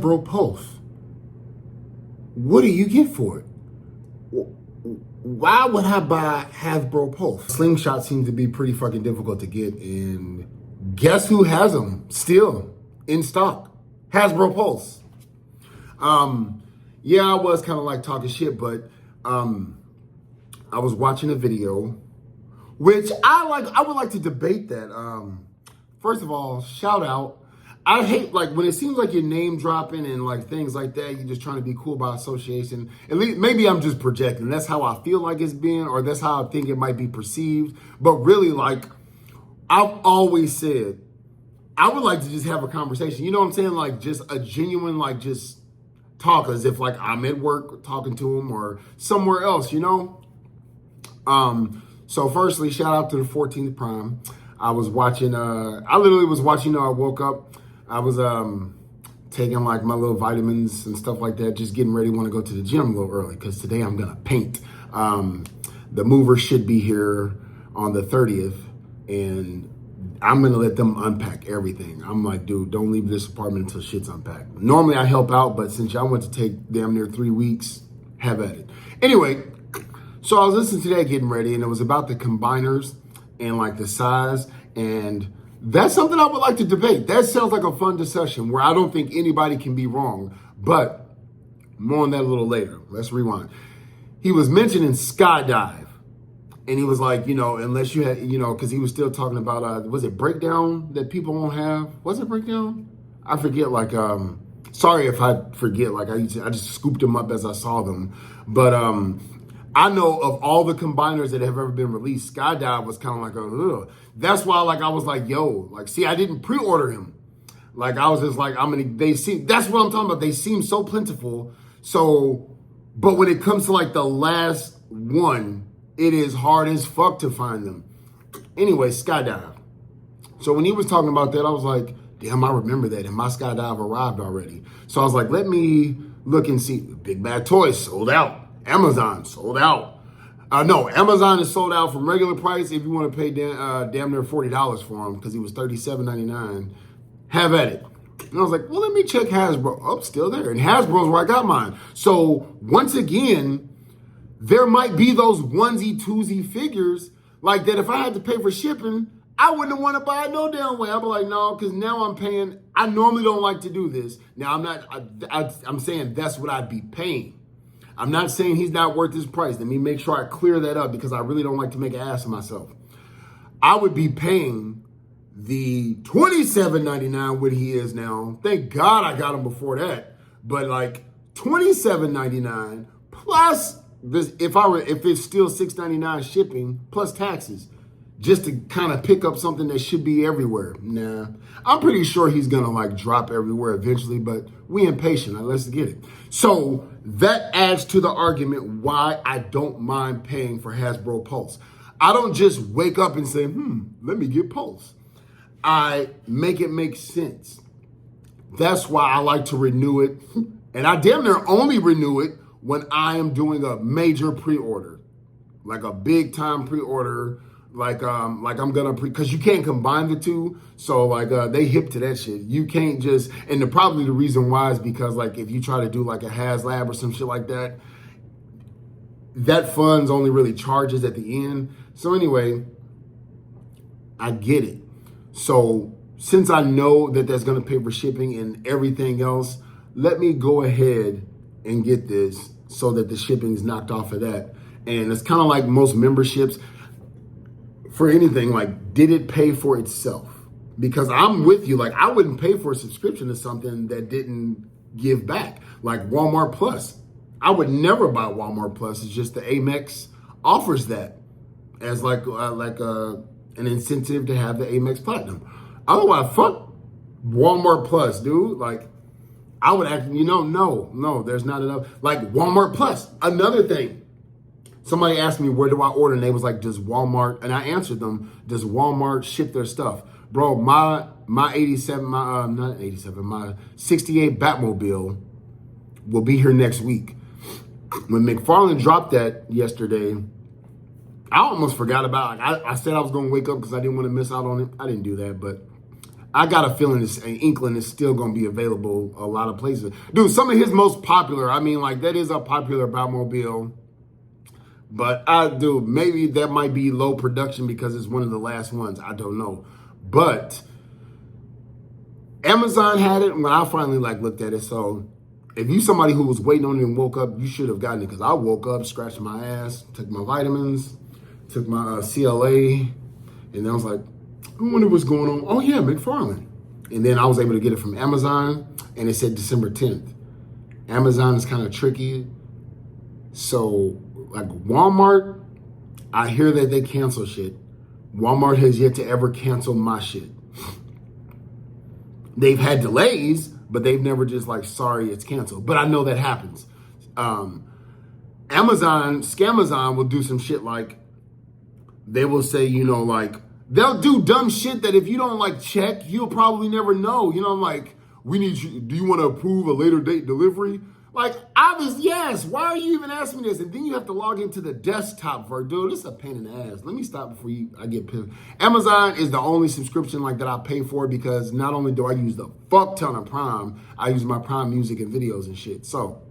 Hasbro Pulse. What do you get for it? Why would I buy Hasbro Pulse? Slingshot seems to be pretty fucking difficult to get, and guess who has them still in stock? Hasbro Pulse. Yeah, I was kind of like talking shit, but I was watching a video, which I would like to debate that. First of all, shout out. I hate like when it seems like you're name dropping and like things like that. You're just trying to be cool by association. At least maybe I'm just projecting. That's how I feel like it's been, or that's how I think it might be perceived. But really, like I've always said, I would like to just have a conversation. You know what I'm saying? Like just a genuine, like just talk as if like I'm at work talking to him or somewhere else. You know. So firstly, shout out to the 14th Prime. I was watching. I literally was watching. I woke up. I was taking like my little vitamins and stuff like that, just getting ready, want to go to the gym a little early because today I'm gonna paint. The movers should be here on the 30th, and I'm gonna let them unpack everything. I'm like, dude, don't leave this apartment until shit's unpacked. Normally I help out, but since y'all went to take damn near 3 weeks, have at it. Anyway, so I was listening to that getting ready, and it was about the combiners and like the size, and that's something I would like to debate. That sounds like a fun discussion where I don't think anybody can be wrong, but more on that a little later. Let's rewind. He was mentioning skydive, and he was like, you know, unless you had, you know, because he was still talking about, was it breakdown that people won't have? Was it breakdown? I forget, like, sorry if I forget, like I just scooped them up as I saw them, but I know of all the combiners that have ever been released, Skydive was kind of like a, ugh. That's why, like, I was like, yo, like, see, I didn't pre-order him. Like, I was just like, that's what I'm talking about. They seem so plentiful. So, but when it comes to like the last one, it is hard as fuck to find them. Anyway, Skydive. So when he was talking about that, I was like, damn, I remember that. And my Skydive arrived already. So I was like, let me look and see. Big Bad Toys sold out. Amazon sold out. No, Amazon is sold out from regular price. If you want to pay damn near $40 for him because he was $37.99, have at it. And I was like, well, let me check Hasbro. Oh, still there. And Hasbro's where I got mine. So once again, there might be those onesie, twosie figures like that. If I had to pay for shipping, I wouldn't want to buy it no damn way. I'd be like, no, because now I'm paying. I normally don't like to do this. Now I'm not. I'm saying that's what I'd be paying. I'm not saying he's not worth his price. Let me make sure I clear that up because I really don't like to make an ass of myself. I would be paying the $27.99 what he is now. Thank God I got him before that. But like $27.99 plus this, if it's still $6.99 shipping plus taxes, just to kind of pick up something that should be everywhere. Nah, I'm pretty sure he's gonna like drop everywhere eventually, but we impatient. Let's get it. So that adds to the argument why I don't mind paying for Hasbro Pulse. I don't just wake up and say, let me get Pulse. I make it make sense. That's why I like to renew it. And I damn near only renew it when I am doing a major pre-order, like a big time pre-order. Like I'm gonna because you can't combine the two, so like they hip to that shit. You can't just, and probably the reason why is because like if you try to do like a HasLab or some shit like that, that funds only really charges at the end. So anyway, I get it. So since I know that that's gonna pay for shipping and everything else, let me go ahead and get this so that the shipping is knocked off of that. And it's kind of like most memberships. For anything, like, did it pay for itself? Because I'm with you, like, I wouldn't pay for a subscription to something that didn't give back. Like Walmart Plus. I would never buy Walmart Plus. It's just the Amex offers that as like an incentive to have the Amex Platinum. Otherwise, fuck Walmart Plus, dude. Like, I would actually, no, there's not enough. Like Walmart Plus, another thing. Somebody asked me, where do I order? And they was like, does Walmart, and I answered them, does Walmart ship their stuff? Bro, my 68 Batmobile will be here next week. When McFarlane dropped that yesterday, I almost forgot about it. I said I was going to wake up because I didn't want to miss out on it. I didn't do that, but I got a feeling, an inkling is still going to be available a lot of places. Dude, some of his most popular, I mean, like, that is a popular Batmobile. But dude, maybe that might be low production because it's one of the last ones. I don't know. But Amazon had it when I finally like looked at it. So if you somebody who was waiting on it and woke up, you should have gotten it, because I woke up, scratched my ass, took my vitamins, took my CLA, and then I was like, I wonder what's going on. Oh yeah, McFarlane. And then I was able to get it from Amazon, and it said December 10th. Amazon is kind of tricky. So like Walmart, I hear that they cancel shit. Walmart has yet to ever cancel my shit. They've had delays, but they've never just like, sorry, it's canceled. But I know that happens. Scamazon will do some shit like, they will say, you know, like, they'll do dumb shit that if you don't like check, you'll probably never know. You know, like, we need you, do you want to approve a later date delivery? Like, obviously, yes. Why are you even asking me this? And then you have to log into the desktop for it. Dude, this is a pain in the ass. Let me stop before I get pissed. Amazon is the only subscription like that I pay for, because not only do I use the fuck ton of Prime, I use my Prime music and videos and shit. So,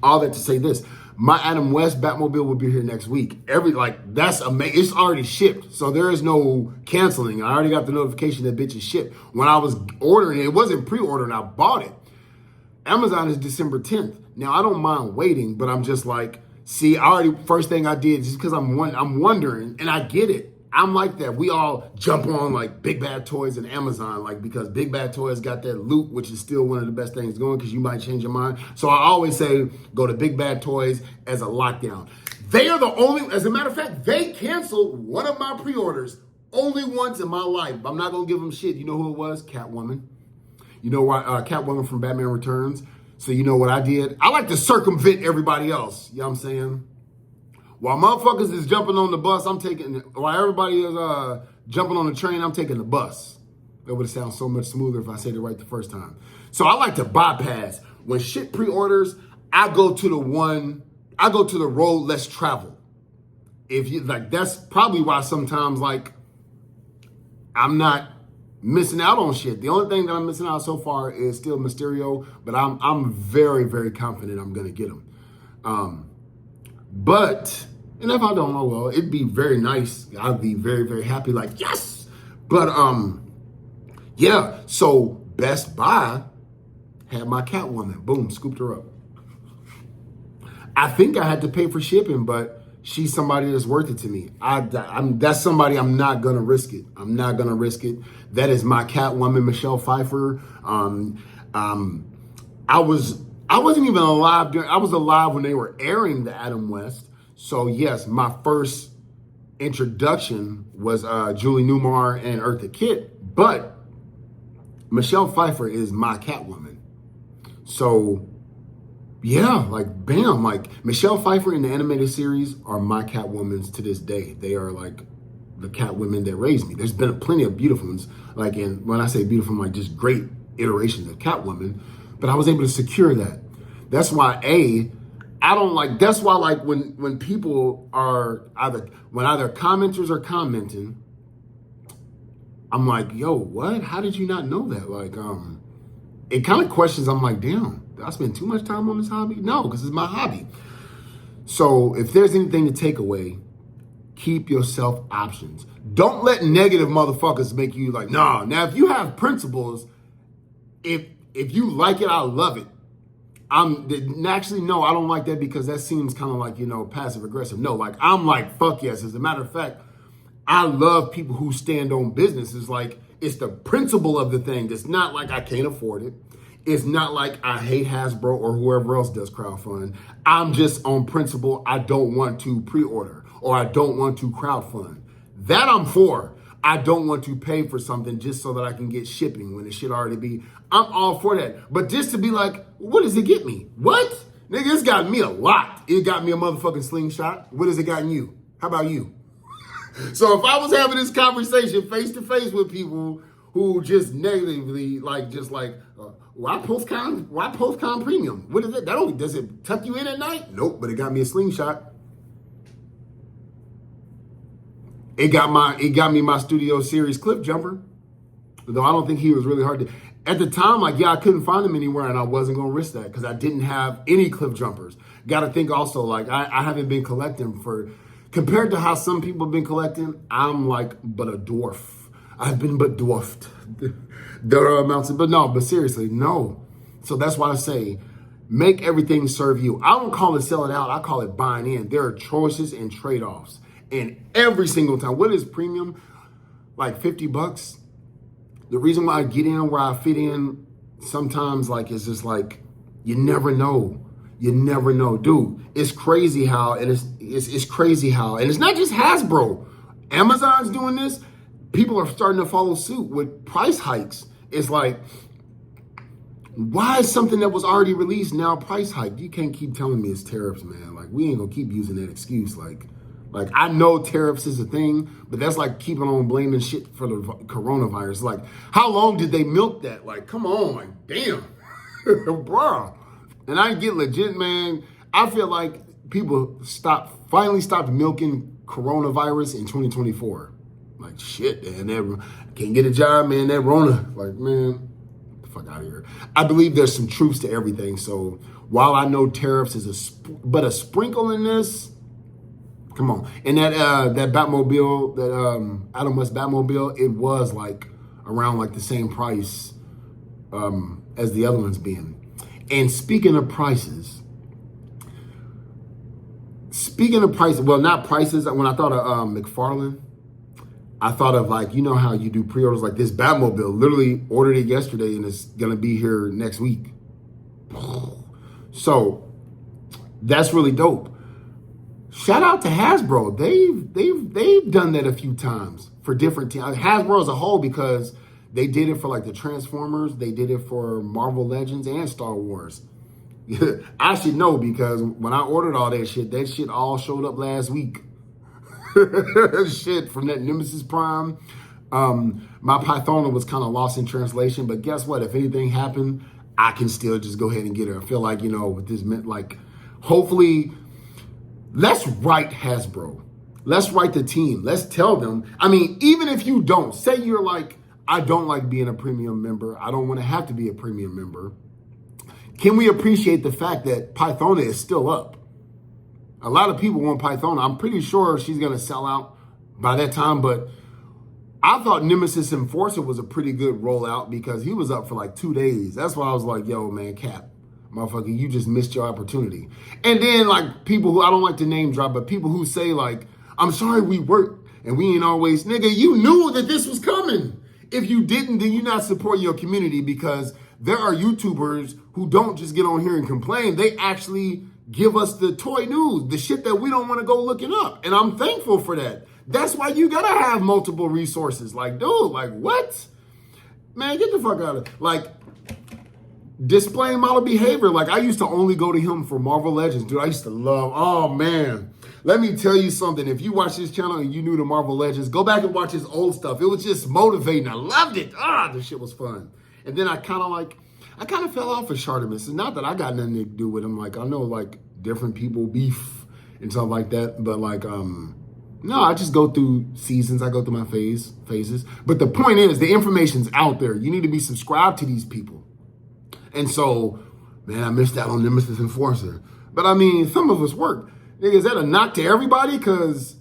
all that to say this. My Adam West Batmobile will be here next week. That's amazing. It's already shipped, so there is no canceling. I already got the notification that bitch is shipped. When I was ordering it, it wasn't pre-ordered, I bought it. Amazon is December 10th. Now, I don't mind waiting, but I'm just like, see, first thing I did, just because I'm wondering, and I get it. I'm like that. We all jump on like Big Bad Toys and Amazon, like, because Big Bad Toys got that loot, which is still one of the best things going, because you might change your mind. So I always say, go to Big Bad Toys as a lockdown. They are the only, as a matter of fact, they canceled one of my pre-orders only once in my life. I'm not going to give them shit. You know who it was? Catwoman. You know why? Catwoman from Batman Returns. So you know what I did? I like to circumvent everybody else. You know what I'm saying? While motherfuckers is jumping on the bus, while everybody is jumping on the train, I'm taking the bus. That would sound so much smoother if I said it right the first time. So I like to bypass. When shit pre-orders, I go to the road less traveled. If you like, that's probably why sometimes like I'm not missing out on shit. The only thing that I'm missing out so far is still Mysterio, but I'm very, very confident I'm gonna get him. And if I don't know, well, it'd be very nice. I'd be very, very happy, like, yes! But, yeah, so Best Buy had my Catwoman. Boom, scooped her up. I think I had to pay for shipping, but she's somebody that's worth it to me. That's somebody I'm not going to risk it. I'm not going to risk it. That is my Catwoman, Michelle Pfeiffer. I wasn't even alive I was alive when they were airing the Adam West. So yes, my first introduction was Julie Newmar and Eartha Kitt, but Michelle Pfeiffer is my Catwoman. So yeah, like bam, like Michelle Pfeiffer in the animated series are my Catwomans to this day. They are like the Catwomen that raised me. There's been plenty of beautiful ones, like, and when I say beautiful, I'm like just great iterations of Catwoman, but I was able to secure that. That's why that's why like when people are either commenters are commenting, I'm like, yo, what? How did you not know that? Like, it kind of questions, I'm like, damn, did I spend too much time on this hobby? No, because it's my hobby. So if there's anything to take away, keep yourself options. Don't let negative motherfuckers make you like, nah. Now, if you have principles, if you like it, I love it. Actually, no, I don't like that, because that seems kind of like, you know, passive aggressive. No, like, I'm like, fuck yes. As a matter of fact, I love people who stand on business. It's like, it's the principle of the thing. It's not like I can't afford it. It's not like I hate Hasbro or whoever else does crowdfund. I'm just on principle. I don't want to pre-order, or I don't want to crowdfund. That I'm for. I don't want to pay for something just so that I can get shipping when it should already be. I'm all for that. But just to be like, what does it get me? What? Nigga, it's got me a lot. It got me a motherfucking slingshot. What has it gotten you? How about you? So if I was having this conversation face to face with people who just negatively, why postcon premium? What is it? Does it tuck you in at night? Nope, but it got me a slingshot. It got me my Studio Series clip jumper. Though I don't think he was really hard to. At the time, like, yeah, I couldn't find him anywhere, and I wasn't going to risk that because I didn't have any cliff jumpers. Got to think also, like, I haven't been collecting compared to how some people have been collecting, I'm like but a dwarf. I've been but dwarfed. There are amounts of, but seriously, no. So that's why I say, make everything serve you. I don't call it selling out. I call it buying in. There are choices and trade-offs. And every single time, what is premium? Like $50? The reason why I get in where I fit in sometimes, like, it's just like, you never know. You never know. Dude, it's crazy how, it's crazy how, and it's not just Hasbro. Amazon's doing this. People are starting to follow suit with price hikes. It's like, why is something that was already released now price hike? You can't keep telling me it's tariffs, man. Like, we ain't gonna keep using that excuse. Like I know tariffs is a thing, but that's like keeping on blaming shit for the coronavirus. Like, how long did they milk that? Like, come on, like, damn, bruh. And I get legit, man. I feel like people finally stopped milking coronavirus in 2024. Like, shit, man, that can't get a job, man. That Rona, like, man, get the fuck out of here. I believe there's some truths to everything. So while I know tariffs is a sprinkle in this. Come on. And that Batmobile, that Adam West Batmobile, it was like around like the same price as the other ones being. And speaking of prices, well, not prices. When I thought of McFarlane, I thought of, like, you know how you do pre-orders, like this Batmobile, literally ordered it yesterday and it's gonna be here next week. So that's really dope. Shout out to Hasbro. They've done that a few times for different teams. Hasbro as a whole, because they did it for like the Transformers. They did it for Marvel Legends and Star Wars. I should know because when I ordered all that shit all showed up last week. Shit from that Nemesis Prime. My Pythona was kind of lost in translation, but guess what? If anything happened, I can still just go ahead and get it. I feel like, with this meant, like, hopefully. Let's write Hasbro. Let's write the team. Let's tell them. I mean, even if you don't, say you're like, I don't like being a premium member. I don't want to have to be a premium member. Can we appreciate the fact that Pythona is still up? A lot of people want Pythona. I'm pretty sure she's going to sell out by that time, but I thought Nemesis Enforcer was a pretty good rollout because he was up for like 2 days. That's why I was like, yo, man, Cap. Motherfucker, you just missed your opportunity. And then, like, people who, I don't like to name drop, but people who say, like, I'm sorry we worked and we ain't always, nigga, you knew that this was coming. If you didn't, then you're not supporting your community, because there are YouTubers who don't just get on here and complain. They actually give us the toy news, the shit that we don't want to go looking up. And I'm thankful for that. That's why you got to have multiple resources. Like, dude, like, what? Man, get the fuck out of it. Like, displaying model behavior. Like, I used to only go to him for Marvel Legends. Dude, I used to love, oh man. Let me tell you something. If you watch this channel and you knew the Marvel Legends, go back and watch his old stuff. It was just motivating. I loved it. This shit was fun. And then I kind of fell off of Shartimus. It's not that I got nothing to do with him. Like, I know, like, different people beef and stuff like that. But, like, no, I just go through seasons. I go through my phases. But the point is, the information's out there. You need to be subscribed to these people. And so, man, I missed out on Nemesis Enforcer. But I mean, some of us work. Nigga, is that a knock to everybody? Because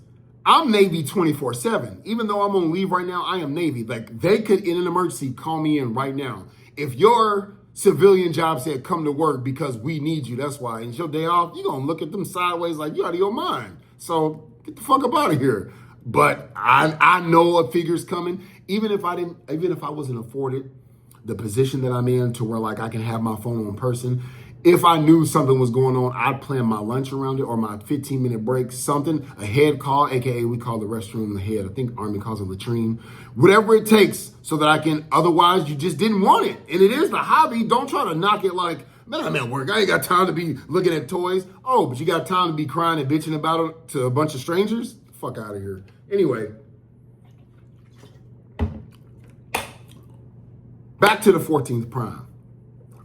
I'm Navy 24/7. Even though I'm on leave right now, I am Navy. Like, they could, in an emergency, call me in right now. If your civilian job said come to work because we need you, that's why. And it's your day off, you're going to look at them sideways like you out of your mind. So get the fuck up out of here. But I know a figure's coming. Even if I wasn't afforded the position that I'm in to where, like, I can have my phone on person. If I knew something was going on, I'd plan my lunch around it or my 15-minute break, something, a head call, AKA we call the restroom the head. I think Army calls it latrine. Whatever it takes so that I can, otherwise you just didn't want it. And it is the hobby. Don't try to knock it like, man, I'm at work. I ain't got time to be looking at toys. Oh, but you got time to be crying and bitching about it to a bunch of strangers? Fuck out of here. Anyway. Back to the 14th Prime.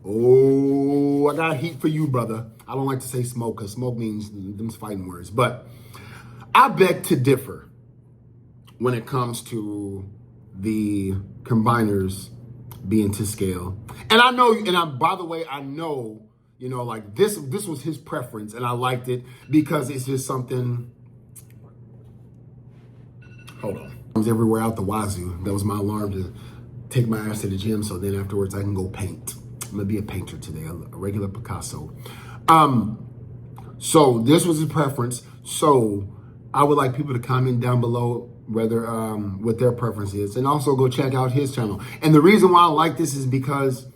Oh, I got heat for you, brother. I don't like to say smoke because smoke means them's fighting words. But I beg to differ when it comes to the combiners being to scale. And I know, by the way, I know, you know, like this was his preference, and I liked it because it's just something. Hold on. I was everywhere out the wazoo. That was my alarm to take my ass to the gym, so then afterwards I can go paint. I'm gonna be a painter today, a regular Picasso. So this was his preference. So I would like people to comment down below whether what their preference is, and also go check out his channel. And the reason why I like this is because,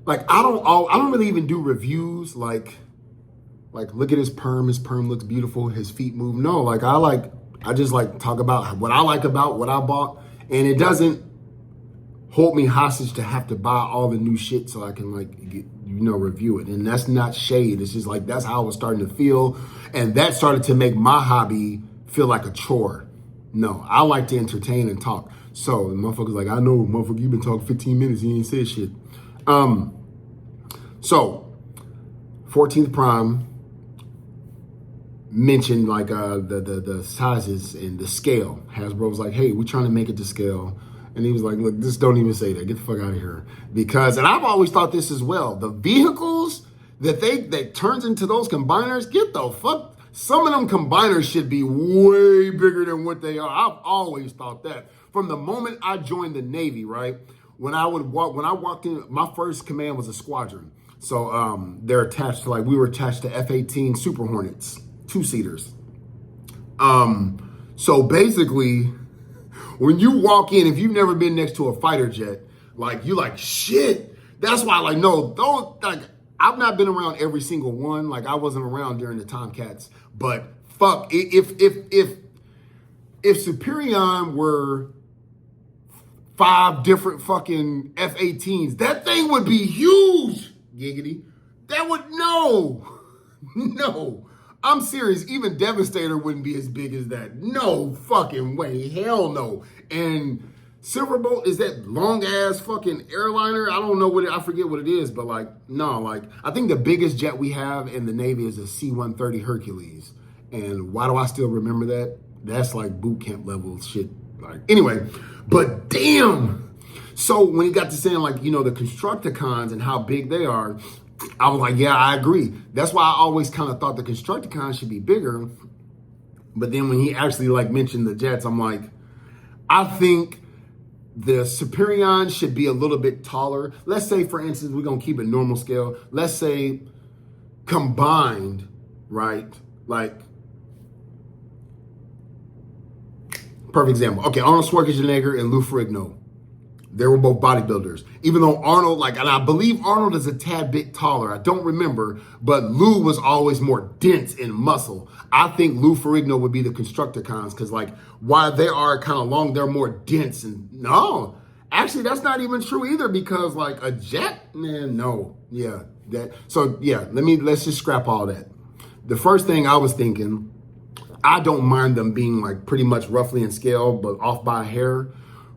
like, I don't really even do reviews. Like look at his perm. His perm looks beautiful. His feet move. No, like I just like talk about what I like about what I bought, and it doesn't hold me hostage to have to buy all the new shit so I can like get, review it. And that's not shade. It's just like that's how I was starting to feel, and that started to make my hobby feel like a chore. No, I like to entertain and talk. So the motherfucker's like, I know, motherfucker, you've been talking 15 minutes and you ain't said shit. So 14th Prime mentioned like the sizes and the scale. Hasbro was like, hey, we're trying to make it to scale. And he was like, look, just don't even say that. Get the fuck out of here. Because, and I've always thought this as well, the vehicles that turns into those combiners, get the fuck. Some of them combiners should be way bigger than what they are. I've always thought that. From the moment I joined the Navy, right? When I walked in, my first command was a squadron. So they're attached to, like, we were attached to F-18 Super Hornets, 2-seaters. So basically, when you walk in, if you've never been next to a fighter jet, like, you like, shit. That's why, like, no, those, like, I've not been around every single one. Like, I wasn't around during the Tomcats. But fuck, if Superion were 5 different fucking F-18s, that thing would be huge, giggity. That would, no. I'm serious. Even Devastator wouldn't be as big as that. No fucking way. Hell no. And Silverbolt is that long ass fucking airliner. I don't know I forget what it is, but like, no, like, I think the biggest jet we have in the Navy is a C-130 Hercules. And why do I still remember that? That's like boot camp level shit. Like, anyway, but damn. So when he got to saying, like, the Constructicons and how big they are, I was like, yeah, I agree. That's why I always kind of thought the Constructicons should be bigger. But then when he actually like mentioned the jets, I'm like, I think the Superion should be a little bit taller. Let's say, for instance, we're going to keep it normal scale. Let's say combined, right? Like, perfect example. Okay, Arnold Schwarzenegger and Lou Ferrigno. They were both bodybuilders. Even though Arnold, like, and I believe Arnold is a tad bit taller. I don't remember, but Lou was always more dense in muscle. I think Lou Ferrigno would be the Constructicons because, like, while they are kind of long, they're more dense. And no, actually, that's not even true either because, like, a jet, man, no. Yeah, let's just scrap all that. The first thing I was thinking, I don't mind them being, like, pretty much roughly in scale, but off by a hair.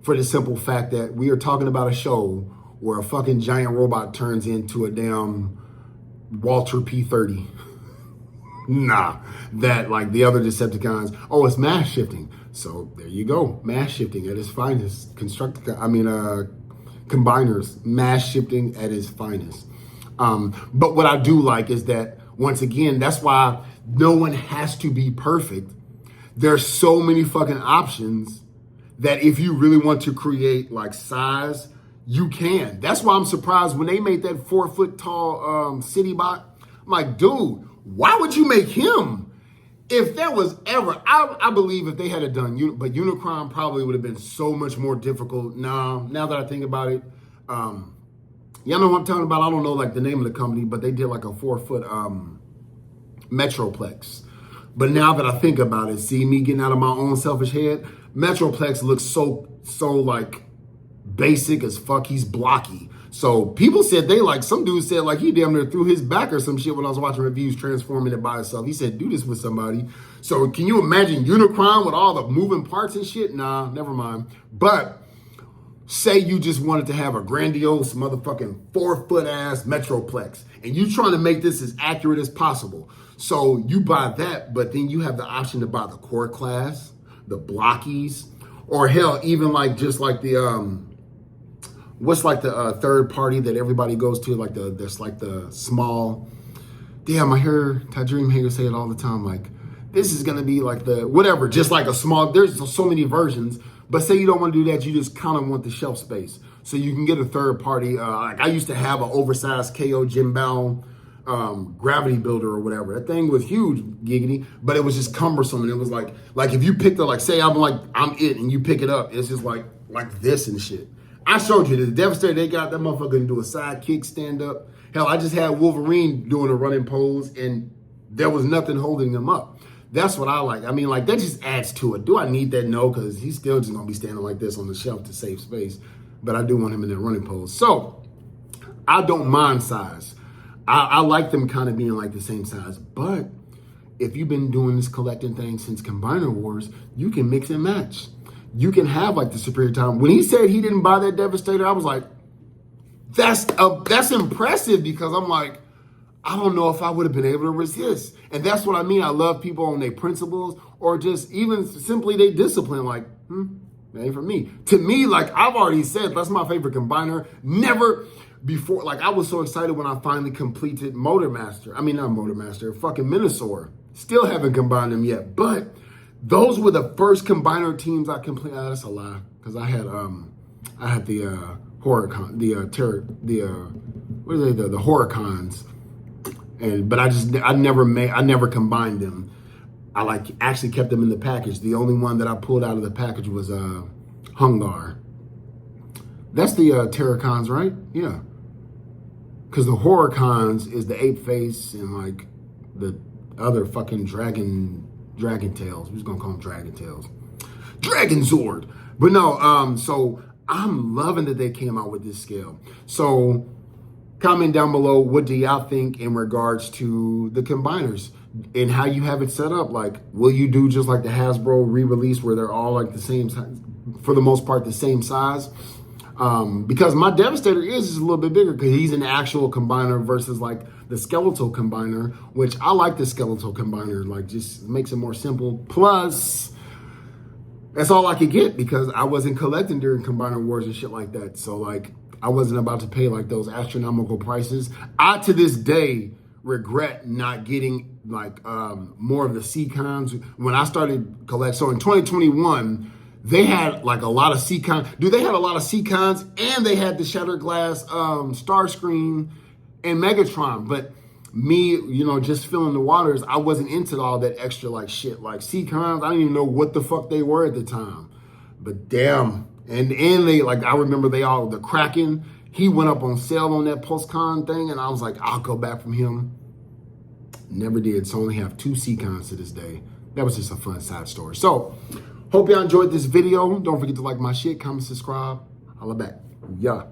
For the simple fact that we are talking about a show where a fucking giant robot turns into a damn Walter P-30. Nah, that like the other Decepticons, it's mass shifting. So there you go, mass shifting at its finest. Combiners, mass shifting at its finest. But what I do like is that, once again, that's why no one has to be perfect. There's so many fucking options that if you really want to create like size, you can. That's why I'm surprised when they made that 4-foot tall city bot. I'm like, dude, why would you make him? If there was ever, I believe if they had done, but Unicron probably would have been so much more difficult. Now that I think about it, y'all know what I'm talking about. I don't know like the name of the company, but they did like a 4-foot Metroplex. But now that I think about it, see me getting out of my own selfish head, Metroplex looks so like basic as fuck. He's blocky. So people said some dude said like he damn near threw his back or some shit when I was watching reviews transforming it by itself. He said, do this with somebody. So can you imagine Unicron with all the moving parts and shit? Nah, never mind. But say you just wanted to have a grandiose motherfucking 4-foot ass Metroplex and you trying to make this as accurate as possible. So you buy that, but then you have the option to buy the core class, the blockies, Or hell, even like just like the what's like the third party that everybody goes to, like there's like the small. Damn, I hear Ty Dream Hager say it all the time. Like, this is gonna be like the whatever, just like a small. There's so many versions, but say you don't want to do that, you just kind of want the shelf space, so you can get a third party. Like I used to have an oversized KO Jim Bow gravity builder or whatever. That thing was huge, giggity, but it was just cumbersome, and it was like if you picked it, like say I'm it, and you pick it up, it's just like this and shit. I showed you the Devastator. They got that motherfucker can do a side kick, stand up. Hell, I just had Wolverine doing a running pose, and there was nothing holding him up. That's what I like. I mean, like, that just adds to it. Do I need that? No, because he's still just going to be standing like this on the shelf to save space. But I do want him in that running pose. So, I don't mind size. I like them kind of being like the same size. But if you've been doing this collecting thing since Combiner Wars, you can mix and match. You can have, like, the superior time. When he said he didn't buy that Devastator, I was like, that's impressive, because I'm like, I don't know if I would have been able to resist. And that's what I mean. I love people on their principles, or just even simply they discipline. Like, that ain't for me. To me, like I've already said, that's my favorite combiner. Never before, like I was so excited when I finally completed Motormaster. I mean, not Motormaster, fucking Minosaur. Still haven't combined them yet. But those were the first combiner teams I completed. That's a lie. Because I had the Horicon, the Horicons. But I never combined them. I like actually kept them in the package. The only one that I pulled out of the package was Hungar. That's the Terracons, right? Yeah. Because the Horicons is the ape face and like the other fucking dragon tails. We're just gonna call them dragon tails. Dragon Zord. But no, so I'm loving that they came out with this scale. So comment down below, what do y'all think in regards to the combiners and how you have it set up? Like, will you do just like the Hasbro re-release where they're all like the same size, for the most part, the same size? Because my Devastator is just a little bit bigger because he's an actual combiner versus like the skeletal combiner, which I like the skeletal combiner, like just makes it more simple. Plus, that's all I could get because I wasn't collecting during Combiner Wars and shit like that. So like, I wasn't about to pay like those astronomical prices. I, to this day, regret not getting like more of the C-Cons. When I started collect, so in 2021, they had like a lot of C-Cons. They had a lot of C-Cons and they had the Shattered Glass, Starscream, and Megatron. But me, just filling the waters, I wasn't into all that extra like shit. Like C-Cons, I didn't even know what the fuck they were at the time. But damn. And they, like, I remember the Kraken, he went up on sale on that PulseCon thing, and I was like, I'll go back from him. Never did, so I only have 2 C-Cons to this day. That was just a fun side story. So, hope y'all enjoyed this video. Don't forget to like my shit, comment, subscribe. Holla back. Yeah.